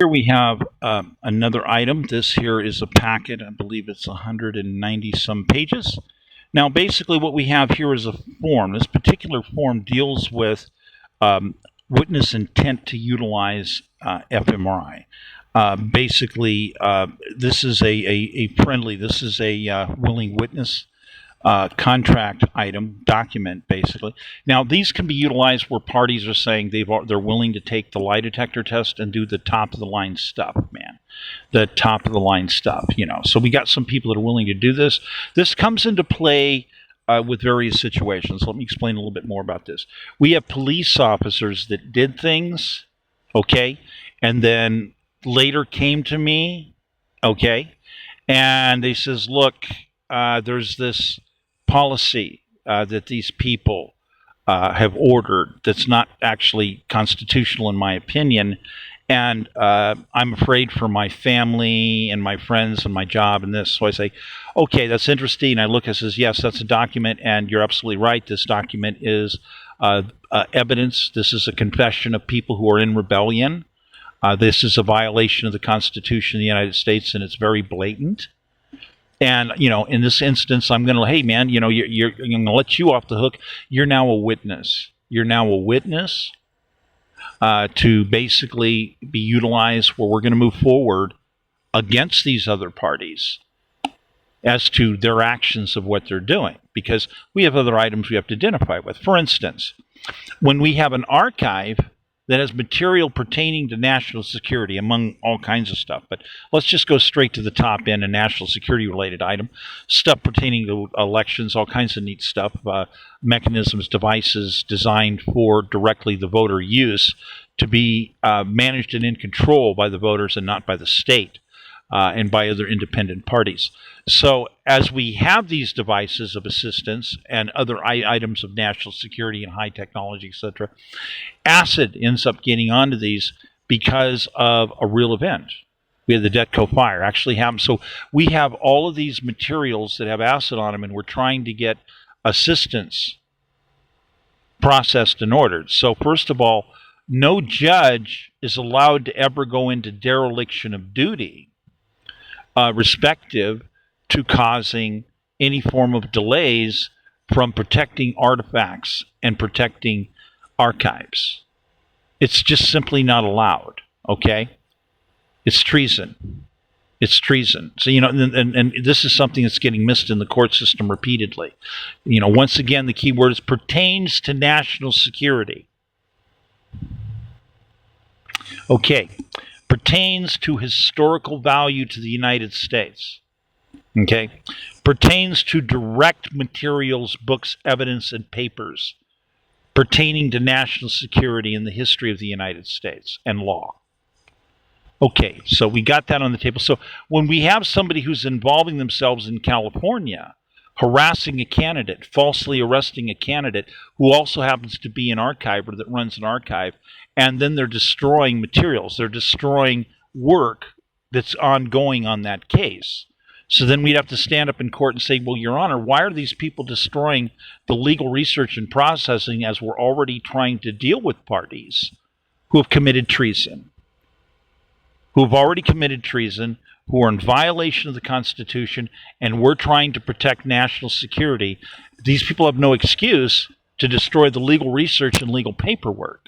Here we have another item. This here is a packet. I believe it's 190 some pages. Now, basically, what we have here is a form. This particular form deals with um, witness intent to utilize fMRI. Basically, this is a friendly. This is a willing witness contract item document, basically. Now, these can be utilized where parties are saying they're willing to take the lie detector test and do the top of the line stuff, man. The top of the line stuff. So we got some people that are willing to do this. This comes into play with various situations. Let me explain a little bit more about this. We have police officers that did things, okay, and then later came to me, okay, and they says, look, there's this policy that these people have ordered that's not actually constitutional in my opinion, and I'm afraid for my family and my friends and my job and this. So I say, okay, that's interesting. I look and says, yes, that's a document, and you're absolutely right. This document is evidence. This is a confession of people who are in rebellion. This is a violation of the Constitution of the United States, and it's very blatant. And, in this instance, I'm going to, hey, man, you're going to let you off the hook. You're now a witness. You're now a witness to basically be utilized where we're going to move forward against these other parties as to their actions of what they're doing, because we have other items we have to identify with. For instance, when we have an archive that has material pertaining to national security, among all kinds of stuff. But let's just go straight to the top end, a national security-related item. Stuff pertaining to elections, all kinds of neat stuff, mechanisms, devices designed for directly the voter use to be managed and in control by the voters and not by the state and by other independent parties. So as we have these devices of assistance and other items of national security and high technology, etc., acid ends up getting onto these because of a real event. We had the Detco fire actually happen. So we have all of these materials that have acid on them, and we're trying to get assistance processed and ordered. So first of all, no judge is allowed to ever go into dereliction of duty respective to causing any form of delays from protecting artifacts and protecting archives. It's just simply not allowed, okay? It's treason. It's treason. So, and this is something that's getting missed in the court system repeatedly. Once again, the key word is pertains to national security. Okay. Pertains to historical value to the United States. Okay. Pertains to direct materials, books, evidence, and papers pertaining to national security in the history of the United States and law. Okay, so we got that on the table. So when we have somebody who's involving themselves in California, harassing a candidate, falsely arresting a candidate who also happens to be an archiver that runs an archive, and then they're destroying materials, they're destroying work that's ongoing on that case. So then we'd have to stand up in court and say, well, Your Honor, why are these people destroying the legal research and processing as we're already trying to deal with parties who have committed treason, who have already committed treason, who are in violation of the Constitution, and we're trying to protect national security? These people have no excuse to destroy the legal research and legal paperwork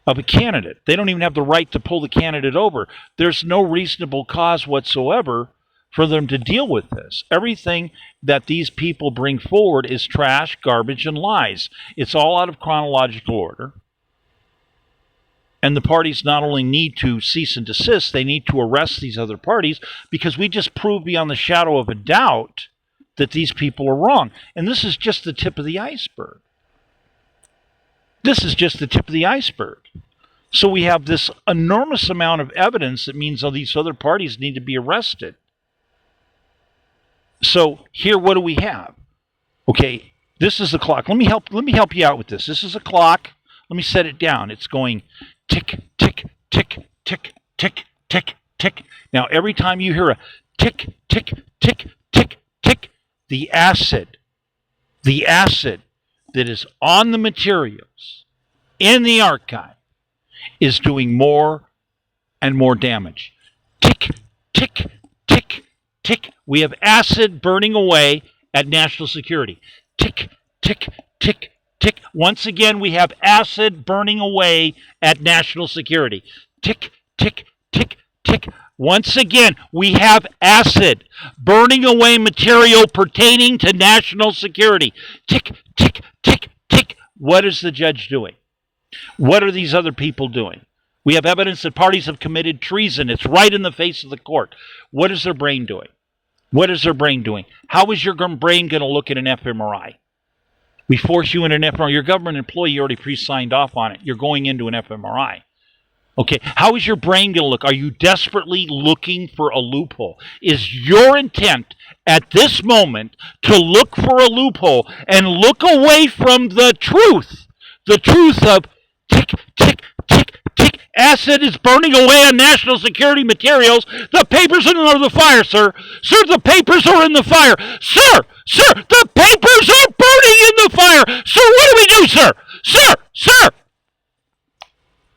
of a candidate. They don't even have the right to pull the candidate over. There's no reasonable cause whatsoever for them to deal with this. Everything that these people bring forward is trash, garbage, and lies. It's all out of chronological order. And the parties not only need to cease and desist, they need to arrest these other parties, because we just proved beyond the shadow of a doubt that these people are wrong. And this is just the tip of the iceberg. This is just the tip of the iceberg. So we have this enormous amount of evidence that means all these other parties need to be arrested. So here, what do we have? Okay, this is the clock. Let me help you out with this. This is a clock. Let me set it down. It's going tick, tick, tick, tick, tick, tick, tick. Now, every time you hear a tick, tick, tick, tick, tick, the acid that is on the materials in the archive is doing more and more damage. Tick, tick, tick, tick. We have acid burning away at national security. Tick, tick, tick, tick. Once again, we have acid burning away at national security. Tick, tick, tick, tick. Once again, we have acid burning away material pertaining to national security. Tick, tick, tick, tick. What is the judge doing? What are these other people doing? We have evidence that parties have committed treason. It's right in the face of the court. What is their brain doing? What is their brain doing? How is your brain going to look at an fMRI? We force you into an fMRI. You're a government employee. You already pre-signed off on it. You're going into an fMRI. Okay, how is your brain going to look? Are you desperately looking for a loophole? Is your intent at this moment to look for a loophole and look away from the truth of tick, tick, tick, tick, acid is burning away on national security materials. The papers are in the fire, sir. Sir, the papers are in the fire. Sir, the papers are burning in the fire. Sir, what do we do, sir? Sir.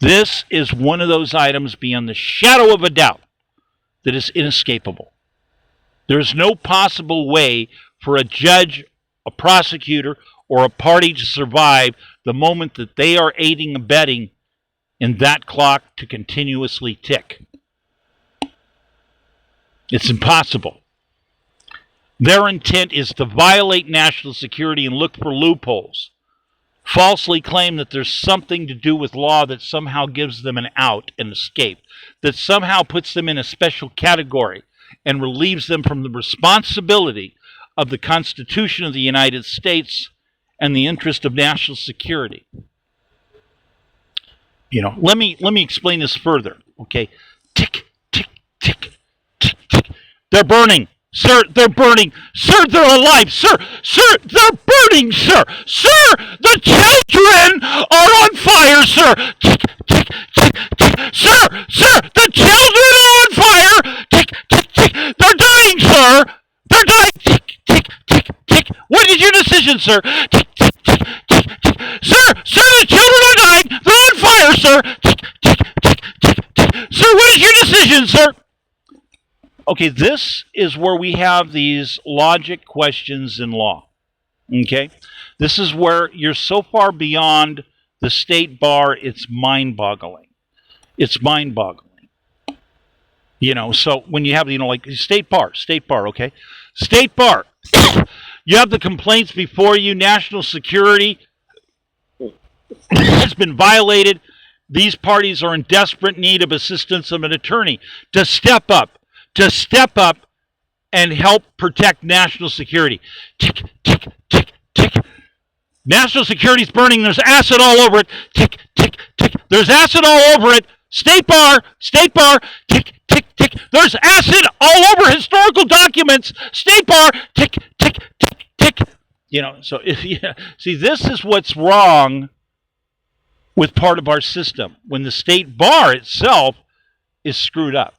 This is one of those items beyond the shadow of a doubt that is inescapable. There is no possible way for a judge, a prosecutor, or a party to survive the moment that they are aiding and abetting in that clock to continuously tick. It's impossible. Their intent is to violate national security and look for loopholes. Falsely claim that there's something to do with law that somehow gives them an out and escape, that somehow puts them in a special category and relieves them from the responsibility of the Constitution of the United States and the interest of national security. Let me explain this further. Okay, tick, tick, tick, tick, tick. They're burning. Sir, they're burning. Sir, they're alive. Sir, they're burning, sir. Sir, the children are on fire, sir. Tick, tick, tick, tick. Sir, the children are on fire. Tick, tick, tick. They're dying, sir. They're dying. Tick, tick, tick, tick. What is your decision, sir? Tick, tick, tick, tick, tick. Sir, the children are dying. They're on fire, sir. Tick, tick, tick, tick, tick. Sir, what is your decision, sir? Okay, this is where we have these logic questions in law. Okay? This is where you're so far beyond the state bar, it's mind-boggling. It's mind-boggling. So when you have, like state bar, okay? State bar. You have the complaints before you, national security has been violated. These parties are in desperate need of assistance of an attorney to step up and help protect national security. Tick, tick, tick, tick. National security's burning. There's acid all over it. Tick, tick, tick. There's acid all over it. State bar. Tick, tick, tick. There's acid all over historical documents. State bar. Tick, tick, tick, tick. So see, this is what's wrong with part of our system. When the state bar itself is screwed up.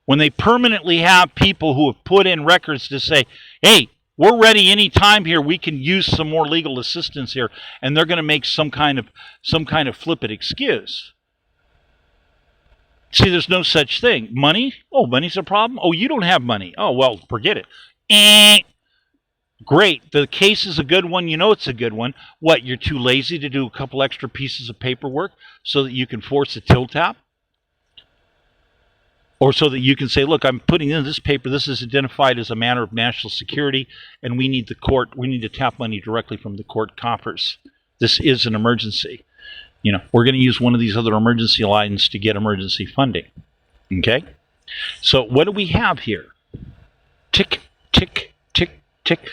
When they permanently have people who have put in records to say, hey, we're ready any time here, we can use some more legal assistance here, and they're going to make some kind of flippant excuse. See, there's no such thing. Money? Oh, money's a problem? Oh, you don't have money. Oh, well, forget it. Great. The case is a good one. You know it's a good one. What, you're too lazy to do a couple extra pieces of paperwork so that you can force a till tap? Or so that you can say, look, I'm putting in this paper, this is identified as a matter of national security, and we need to tap money directly from the court coffers. This is an emergency. We're going to use one of these other emergency lines to get emergency funding. Okay? So what do we have here? Tick, tick, tick, tick.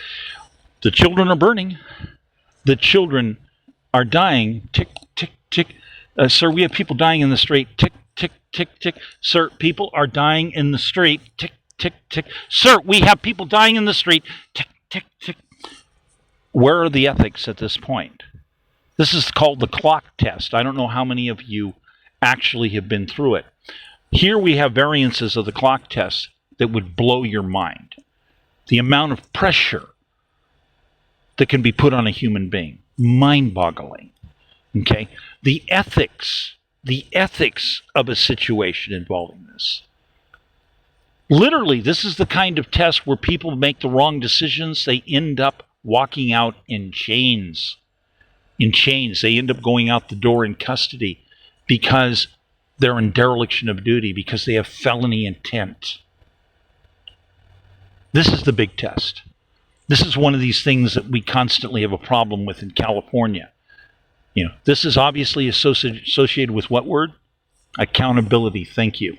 The children are burning. The children are dying. Tick, tick, tick. Sir, we have people dying in the street. Tick, tick, tick, tick. Sir, people are dying in the street. Tick, tick, tick. Sir, we have people dying in the street. Tick, tick, tick. Where are the ethics at this point? This is called the clock test. I don't know how many of you actually have been through it. Here we have variances of the clock test that would blow your mind. The amount of pressure that can be put on a human being. Mind-boggling. Okay? The ethics the ethics of a situation involving this. Literally, this is the kind of test where people make the wrong decisions. They end up walking out in chains. In chains. They end up going out the door in custody because they're in dereliction of duty, because they have felony intent. This is the big test. This is one of these things that we constantly have a problem with in California. This is obviously associated with what word? Accountability. Thank you.